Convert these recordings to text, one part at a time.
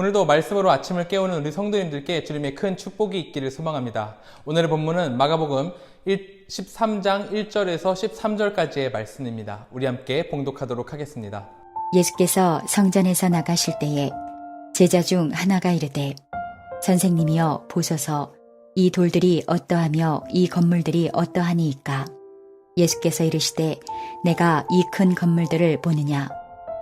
오늘도 말씀으로 아침을 깨우는 우리 성도님들께 주님의 큰 축복이 있기를 소망합니다. 오늘의 본문은 마가복음 13장 1절에서 13절까지의 말씀입니다. 우리 함께 봉독하도록 하겠습니다. 예수께서 성전에서 나가실 때에 제자 중 하나가 이르되 선생님이여 보소서 이 돌들이 어떠하며 이 건물들이 어떠하니이까. 예수께서 이르시되 내가 이 큰 건물들을 보느냐.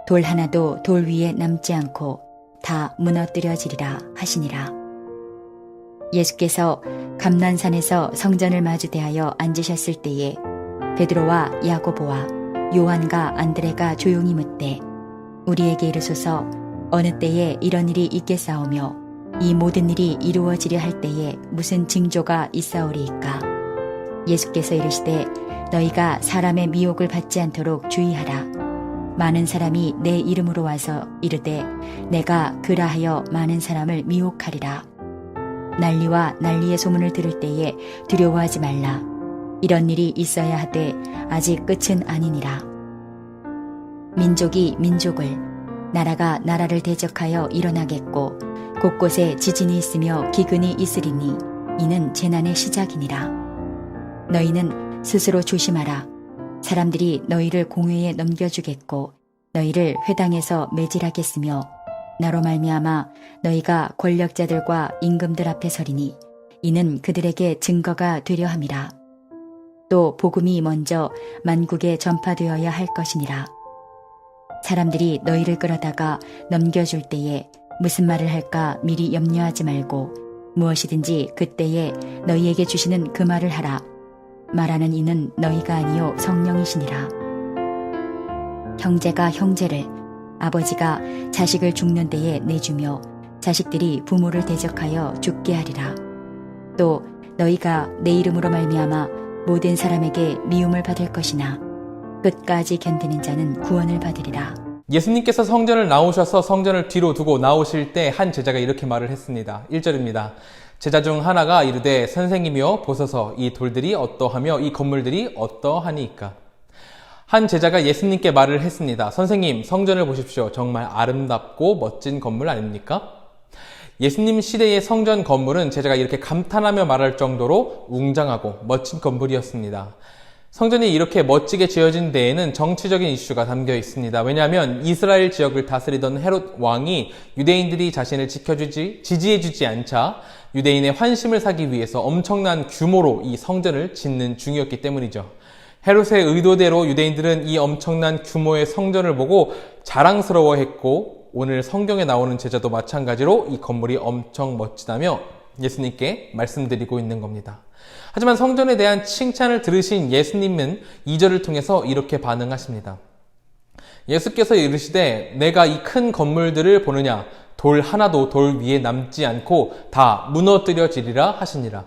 돌 하나도 돌 위에 남지 않고 다 무너뜨려지리라 하시니라. 예수께서 감난산에서 성전을 마주대하여 앉으셨을 때에 베드로와 야고보와 요한과 안드레가 조용히 묻되 우리에게 이르소서 어느 때에 이런 일이 있겠사오며 이 모든 일이 이루어지려 할 때에 무슨 징조가 있사오리이까. 예수께서 이르시되 너희가 사람의 미혹을 받지 않도록 주의하라. 많은 사람이 내 이름으로 와서 이르되 내가 그라하여 많은 사람을 미혹하리라. 난리와 난리의 소문을 들을 때에 두려워하지 말라. 이런 일이 있어야 하되 아직 끝은 아니니라. 민족이 민족을, 나라가 나라를 대적하여 일어나겠고 곳곳에 지진이 있으며 기근이 있으리니 이는 재난의 시작이니라. 너희는 스스로 조심하라. 사람들이 너희를 공회에 넘겨주겠고 너희를 회당에서 매질하겠으며 나로 말미암아 너희가 권력자들과 임금들 앞에 서리니 이는 그들에게 증거가 되려 함이라. 또 복음이 먼저 만국에 전파되어야 할 것이니라. 사람들이 너희를 끌어다가 넘겨줄 때에 무슨 말을 할까 미리 염려하지 말고 무엇이든지 그때에 너희에게 주시는 그 말을 하라. 말하는 이는 너희가 아니요 성령이시니라. 형제가 형제를, 아버지가 자식을 죽는 때에 내주며 자식들이 부모를 대적하여 죽게 하리라. 또 너희가 내 이름으로 말미암아 모든 사람에게 미움을 받을 것이나 끝까지 견디는 자는 구원을 받으리라. 예수님께서 성전을 나오셔서 성전을 뒤로 두고 나오실 때 한 제자가 이렇게 말을 했습니다. 1절입니다. 제자 중 하나가 이르되 선생님이여 보소서 이 돌들이 어떠하며 이 건물들이 어떠하니이까. 한 제자가 예수님께 말을 했습니다. 선생님, 성전을 보십시오. 정말 아름답고 멋진 건물 아닙니까? 예수님 시대의 성전 건물은 제자가 이렇게 감탄하며 말할 정도로 웅장하고 멋진 건물이었습니다. 성전이 이렇게 멋지게 지어진 데에는 정치적인 이슈가 담겨 있습니다. 왜냐하면 이스라엘 지역을 다스리던 헤롯 왕이 유대인들이 자신을 지지해주지 않자 유대인의 환심을 사기 위해서 엄청난 규모로 이 성전을 짓는 중이었기 때문이죠. 헤롯의 의도대로 유대인들은 이 엄청난 규모의 성전을 보고 자랑스러워했고 오늘 성경에 나오는 제자도 마찬가지로 이 건물이 엄청 멋지다며 예수님께 말씀드리고 있는 겁니다. 하지만 성전에 대한 칭찬을 들으신 예수님은 2절을 통해서 이렇게 반응하십니다. 예수께서 이르시되 내가 이 큰 건물들을 보느냐 돌 하나도 돌 위에 남지 않고 다 무너뜨려지리라 하시니라.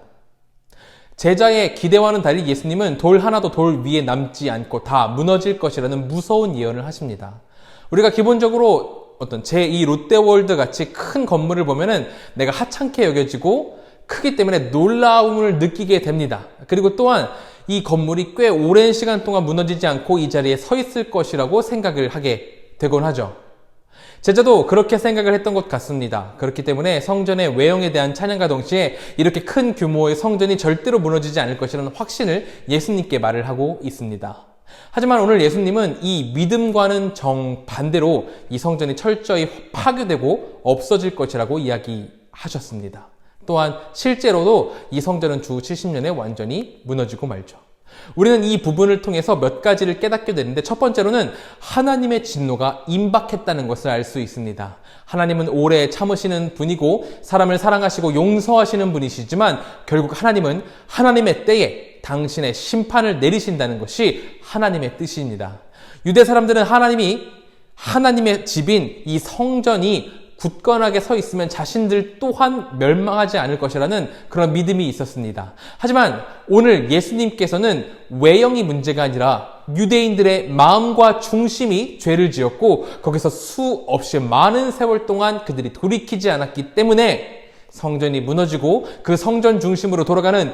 제자의 기대와는 달리 예수님은 돌 하나도 돌 위에 남지 않고 다 무너질 것이라는 무서운 예언을 하십니다. 우리가 기본적으로 어떤 제2 롯데월드 같이 큰 건물을 보면은 내가 하찮게 여겨지고 크기 때문에 놀라움을 느끼게 됩니다. 그리고 또한 이 건물이 꽤 오랜 시간 동안 무너지지 않고 이 자리에 서 있을 것이라고 생각을 하게 되곤 하죠. 제자도 그렇게 생각을 했던 것 같습니다. 그렇기 때문에 성전의 외형에 대한 찬양과 동시에 이렇게 큰 규모의 성전이 절대로 무너지지 않을 것이라는 확신을 예수님께 말을 하고 있습니다. 하지만 오늘 예수님은 이 믿음과는 정반대로 이 성전이 철저히 파괴되고 없어질 것이라고 이야기하셨습니다. 또한 실제로도 이 성전은 주 70년에 완전히 무너지고 말죠. 우리는 이 부분을 통해서 몇 가지를 깨닫게 되는데 첫 번째로는 하나님의 진노가 임박했다는 것을 알 수 있습니다. 하나님은 오래 참으시는 분이고 사람을 사랑하시고 용서하시는 분이시지만 결국 하나님은 하나님의 때에 당신의 심판을 내리신다는 것이 하나님의 뜻입니다. 유대 사람들은 하나님의 집인 이 성전이 굳건하게 서 있으면 자신들 또한 멸망하지 않을 것이라는 그런 믿음이 있었습니다. 하지만 오늘 예수님께서는 외형이 문제가 아니라 유대인들의 마음과 중심이 죄를 지었고 거기서 수없이 많은 세월 동안 그들이 돌이키지 않았기 때문에 성전이 무너지고 그 성전 중심으로 돌아가는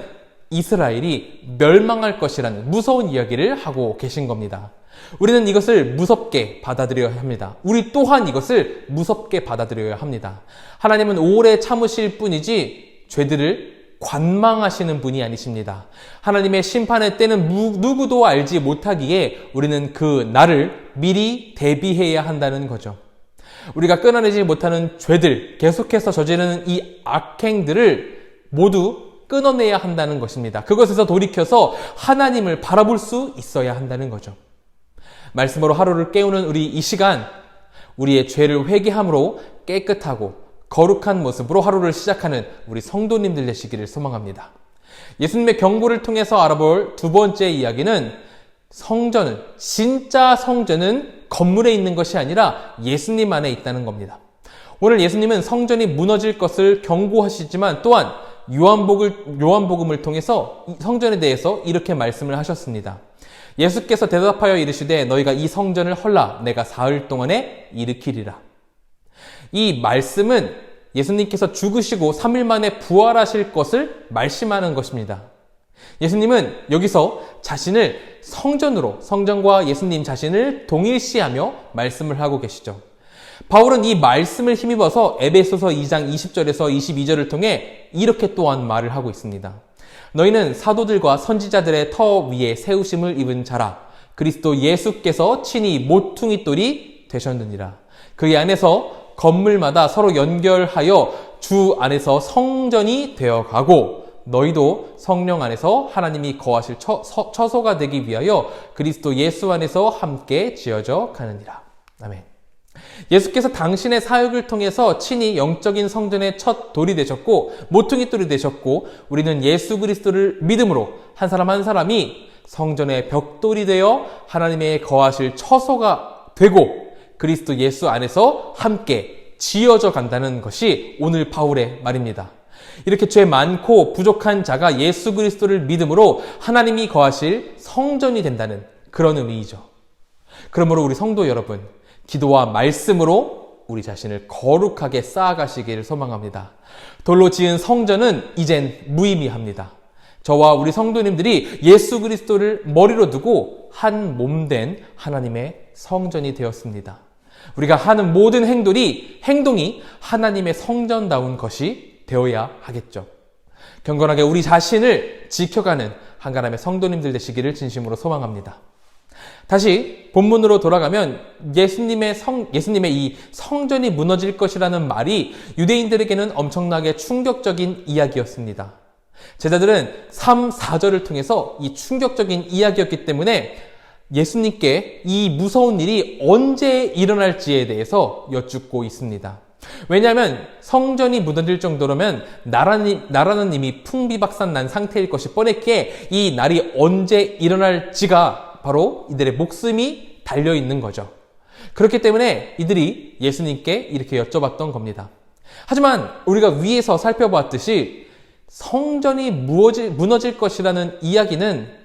이스라엘이 멸망할 것이라는 무서운 이야기를 하고 계신 겁니다. 우리는 이것을 무섭게 받아들여야 합니다. 우리 또한 이것을 무섭게 받아들여야 합니다. 하나님은 오래 참으실 뿐이지 죄들을 관망하시는 분이 아니십니다. 하나님의 심판의 때는 누구도 알지 못하기에 우리는 그 날을 미리 대비해야 한다는 거죠. 우리가 끊어내지 못하는 죄들, 계속해서 저지르는 이 악행들을 모두 끊어내야 한다는 것입니다. 그것에서 돌이켜서 하나님을 바라볼 수 있어야 한다는 거죠. 말씀으로 하루를 깨우는 우리 이 시간, 우리의 죄를 회개함으로 깨끗하고 거룩한 모습으로 하루를 시작하는 우리 성도님들 되시기를 소망합니다. 예수님의 경고를 통해서 알아볼 두 번째 이야기는 성전은, 진짜 성전은 건물에 있는 것이 아니라 예수님 안에 있다는 겁니다. 오늘 예수님은 성전이 무너질 것을 경고하시지만 또한 요한복음을 통해서 성전에 대해서 이렇게 말씀을 하셨습니다. 예수께서 대답하여 이르시되 너희가 이 성전을 헐라 내가 사흘 동안에 일으키리라. 이 말씀은 예수님께서 죽으시고 3일 만에 부활하실 것을 말씀하는 것입니다. 예수님은 여기서 자신을 성전으로, 성전과 예수님 자신을 동일시하며 말씀을 하고 계시죠. 바울은 이 말씀을 힘입어서 에베소서 2장 20절에서 22절을 통해 이렇게 또한 말을 하고 있습니다. 너희는 사도들과 선지자들의 터 위에 세우심을 입은 자라. 그리스도 예수께서 친히 모퉁이 돌이 되셨느니라. 그의 안에서 건물마다 서로 연결하여 주 안에서 성전이 되어가고 너희도 성령 안에서 하나님이 거하실 처소가 되기 위하여 그리스도 예수 안에서 함께 지어져 가느니라. 아멘. 예수께서 당신의 사역을 통해서 친히 영적인 성전의 첫 돌이 되셨고 모퉁이 돌이 되셨고 우리는 예수 그리스도를 믿음으로 한 사람 한 사람이 성전의 벽돌이 되어 하나님의 거하실 처소가 되고 그리스도 예수 안에서 함께 지어져 간다는 것이 오늘 바울의 말입니다. 이렇게 죄 많고 부족한 자가 예수 그리스도를 믿음으로 하나님이 거하실 성전이 된다는 그런 의미이죠. 그러므로 우리 성도 여러분, 기도와 말씀으로 우리 자신을 거룩하게 쌓아가시기를 소망합니다. 돌로 지은 성전은 이젠 무의미합니다. 저와 우리 성도님들이 예수 그리스도를 머리로 두고 한 몸 된 하나님의 성전이 되었습니다. 우리가 하는 모든 행동이 하나님의 성전다운 것이 되어야 하겠죠. 경건하게 우리 자신을 지켜가는 한가람의 성도님들 되시기를 진심으로 소망합니다. 다시 본문으로 돌아가면 예수님의 이 성전이 무너질 것이라는 말이 유대인들에게는 엄청나게 충격적인 이야기였습니다. 제자들은 3, 4절을 통해서 이 충격적인 이야기였기 때문에 예수님께 이 무서운 일이 언제 일어날지에 대해서 여쭙고 있습니다. 왜냐하면 성전이 무너질 정도라면 나라는 이미 풍비박산 난 상태일 것이 뻔했기에 이 날이 언제 일어날지가 바로 이들의 목숨이 달려있는 거죠. 그렇기 때문에 이들이 예수님께 이렇게 여쭤봤던 겁니다. 하지만 우리가 위에서 살펴봤듯이 성전이 무너질 것이라는 이야기는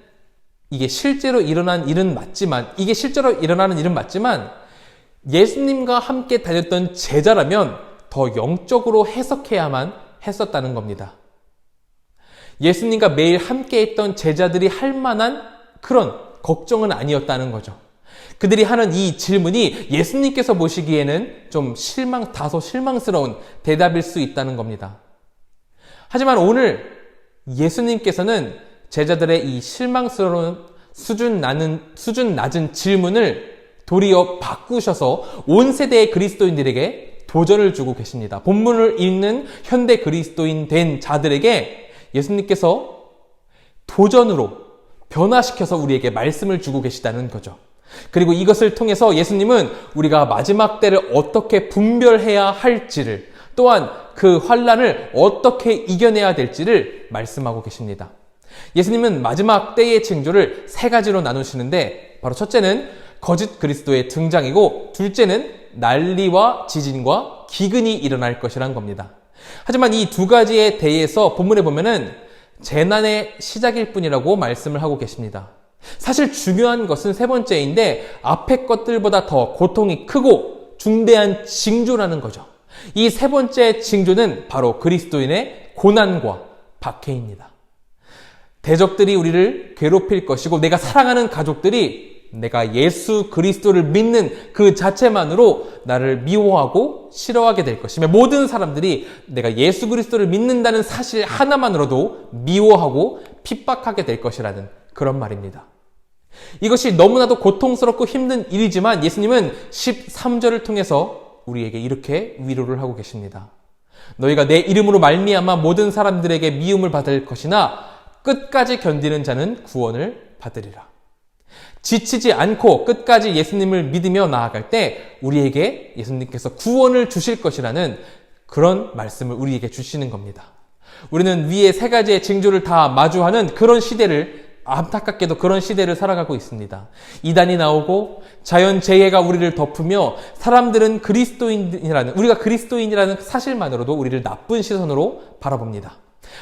이게 실제로 일어나는 일은 맞지만 예수님과 함께 다녔던 제자라면 더 영적으로 해석해야만 했었다는 겁니다. 예수님과 매일 함께 있던 제자들이 할 만한 그런 걱정은 아니었다는 거죠. 그들이 하는 이 질문이 예수님께서 보시기에는 좀 다소 실망스러운 대답일 수 있다는 겁니다. 하지만 오늘 예수님께서는 제자들의 이 실망스러운 수준 낮은 질문을 도리어 바꾸셔서 온 세대의 그리스도인들에게 도전을 주고 계십니다. 본문을 읽는 현대 그리스도인 된 자들에게 예수님께서 도전으로 변화시켜서 우리에게 말씀을 주고 계시다는 거죠. 그리고 이것을 통해서 예수님은 우리가 마지막 때를 어떻게 분별해야 할지를 또한 그 환난을 어떻게 이겨내야 될지를 말씀하고 계십니다. 예수님은 마지막 때의 징조를 3가지로 나누시는데 바로 첫째는 거짓 그리스도의 등장이고 둘째는 난리와 지진과 기근이 일어날 것이란 겁니다. 하지만 이 2가지에 대해서 본문에 보면은 재난의 시작일 뿐이라고 말씀을 하고 계십니다. 사실 중요한 것은 3번째인데 앞의 것들보다 더 고통이 크고 중대한 징조라는 거죠. 이 3번째 징조는 바로 그리스도인의 고난과 박해입니다. 대적들이 우리를 괴롭힐 것이고 내가 사랑하는 가족들이 내가 예수 그리스도를 믿는 그 자체만으로 나를 미워하고 싫어하게 될 것이며 모든 사람들이 내가 예수 그리스도를 믿는다는 사실 하나만으로도 미워하고 핍박하게 될 것이라는 그런 말입니다. 이것이 너무나도 고통스럽고 힘든 일이지만 예수님은 13절을 통해서 우리에게 이렇게 위로를 하고 계십니다. 너희가 내 이름으로 말미암아 모든 사람들에게 미움을 받을 것이나 끝까지 견디는 자는 구원을 받으리라. 지치지 않고 끝까지 예수님을 믿으며 나아갈 때 우리에게 예수님께서 구원을 주실 것이라는 그런 말씀을 우리에게 주시는 겁니다. 우리는 위에 세 가지의 징조를 다 마주하는 그런 시대를 안타깝게도 그런 시대를 살아가고 있습니다. 이단이 나오고 자연재해가 우리를 덮으며 사람들은 우리가 그리스도인이라는 사실만으로도 우리를 나쁜 시선으로 바라봅니다.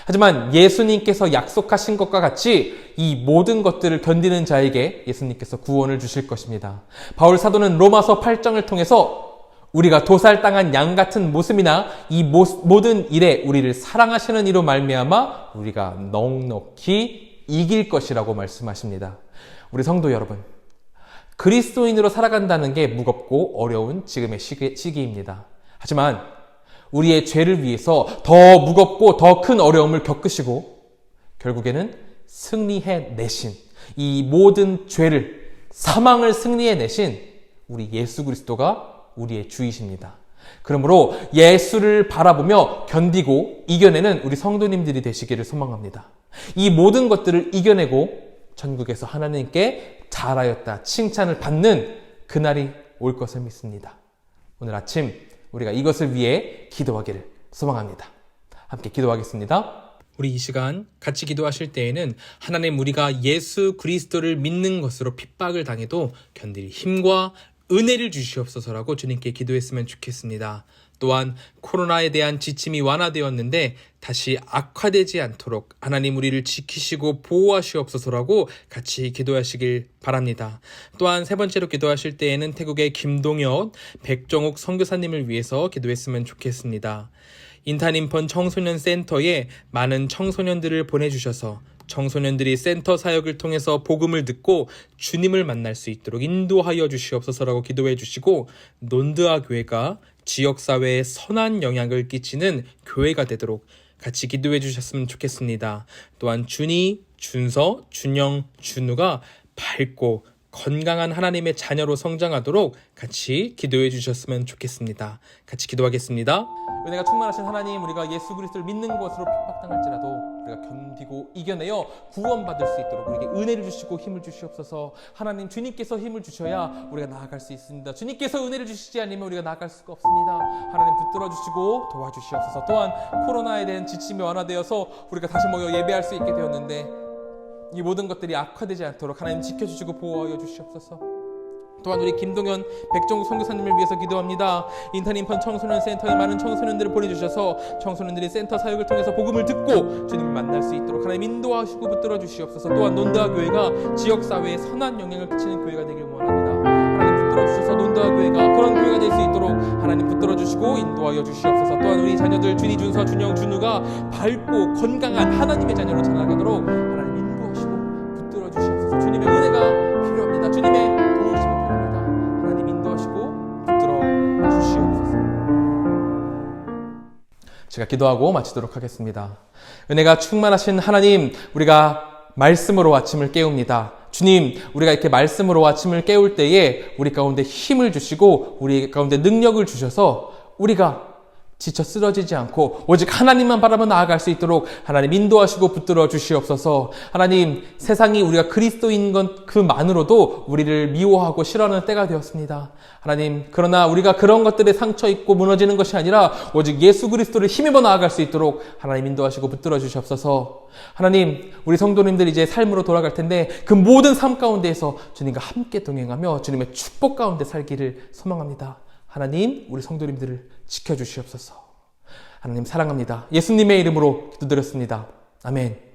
하지만 예수님께서 약속하신 것과 같이 이 모든 것들을 견디는 자에게 예수님께서 구원을 주실 것입니다. 바울 사도는 로마서 8장을 통해서 우리가 도살당한 양 같은 모습이나 이 모든 일에 우리를 사랑하시는 이로 말미암아 우리가 넉넉히 이길 것이라고 말씀하십니다. 우리 성도 여러분, 그리스도인으로 살아간다는 게 무겁고 어려운 지금의 시기입니다. 하지만 우리의 죄를 위해서 더 무겁고 더 큰 어려움을 겪으시고 결국에는 승리해 내신 이 모든 죄를 사망을 승리해 내신 우리 예수 그리스도가 우리의 주이십니다. 그러므로 예수를 바라보며 견디고 이겨내는 우리 성도님들이 되시기를 소망합니다. 이 모든 것들을 이겨내고 천국에서 하나님께 잘하였다 칭찬을 받는 그날이 올 것을 믿습니다. 오늘 아침 우리가 이것을 위해 기도하기를 소망합니다. 함께 기도하겠습니다. 우리 이 시간 같이 기도하실 때에는 하나님, 우리가 예수 그리스도를 믿는 것으로 핍박을 당해도 견딜 힘과 은혜를 주시옵소서라고 주님께 기도했으면 좋겠습니다. 또한 코로나에 대한 지침이 완화되었는데 다시 악화되지 않도록 하나님 우리를 지키시고 보호하시옵소서라고 같이 기도하시길 바랍니다. 또한 세 번째로 기도하실 때에는 태국의 김동엽, 백정욱 선교사님을 위해서 기도했으면 좋겠습니다. 인탄인펀 청소년 센터에 많은 청소년들을 보내주셔서 청소년들이 센터 사역을 통해서 복음을 듣고 주님을 만날 수 있도록 인도하여 주시옵소서라고 기도해 주시고, 논드아 교회가 지역사회에 선한 영향을 끼치는 교회가 되도록 같이 기도해 주셨으면 좋겠습니다. 또한 준이, 준서, 준영, 준우가 밝고 건강한 하나님의 자녀로 성장하도록 같이 기도해 주셨으면 좋겠습니다. 같이 기도하겠습니다. 은혜가 충만하신 하나님, 우리가 예수 그리스도를 믿는 것으로 핍박당할지라도 우리가 견디고 이겨내어 구원받을 수 있도록 우리에게 은혜를 주시고 힘을 주시옵소서. 하나님, 주님께서 힘을 주셔야 우리가 나아갈 수 있습니다. 주님께서 은혜를 주시지 않으면 우리가 나아갈 수가 없습니다. 하나님, 붙들어 주시고 도와주시옵소서. 또한 코로나에 대한 지침이 완화되어서 우리가 다시 모여 예배할 수 있게 되었는데 이 모든 것들이 악화되지 않도록 하나님 지켜주시고 보호하여 주시옵소서. 또한 우리 김동현, 백정국 선교사님을 위해서 기도합니다. 인턴인펀 청소년 센터에 많은 청소년들을 보내주셔서 청소년들이 센터 사역을 통해서 복음을 듣고 주님을 만날 수 있도록 하나님 인도하시고 붙들어 주시옵소서. 또한 논드아 교회가 지역사회에 선한 영향을 끼치는 교회가 되길 원합니다. 하나님 붙들어 주셔서 논드아 교회가 그런 교회가 될 수 있도록 하나님 붙들어 주시고 인도하여 주시옵소서. 또한 우리 자녀들 준이, 준서, 준영, 준우가 밝고 건강한 하나님의 자녀로 자라가도록 하나님 인도하시고 붙들어 주시옵소서. 주님의 은혜가 필요합니다. 주님의 도우심이 필요합니다. 하나님 인도하시고 붙들어 주시옵소서. 제가 기도하고 마치도록 하겠습니다. 은혜가 충만하신 하나님, 우리가 말씀으로 아침을 깨웁니다. 주님, 우리가 이렇게 말씀으로 아침을 깨울 때에 우리 가운데 힘을 주시고 우리 가운데 능력을 주셔서 우리가 지쳐 쓰러지지 않고 오직 하나님만 바라보며 나아갈 수 있도록 하나님 인도하시고 붙들어 주시옵소서. 하나님, 세상이 우리가 그리스도인 것 그만으로도 우리를 미워하고 싫어하는 때가 되었습니다. 하나님, 그러나 우리가 그런 것들에 상처 입고 무너지는 것이 아니라 오직 예수 그리스도를 힘입어 나아갈 수 있도록 하나님 인도하시고 붙들어 주시옵소서. 하나님, 우리 성도님들 이제 삶으로 돌아갈 텐데 그 모든 삶 가운데에서 주님과 함께 동행하며 주님의 축복 가운데 살기를 소망합니다. 하나님, 우리 성도님들을 지켜주시옵소서. 하나님 사랑합니다. 예수님의 이름으로 기도드렸습니다. 아멘.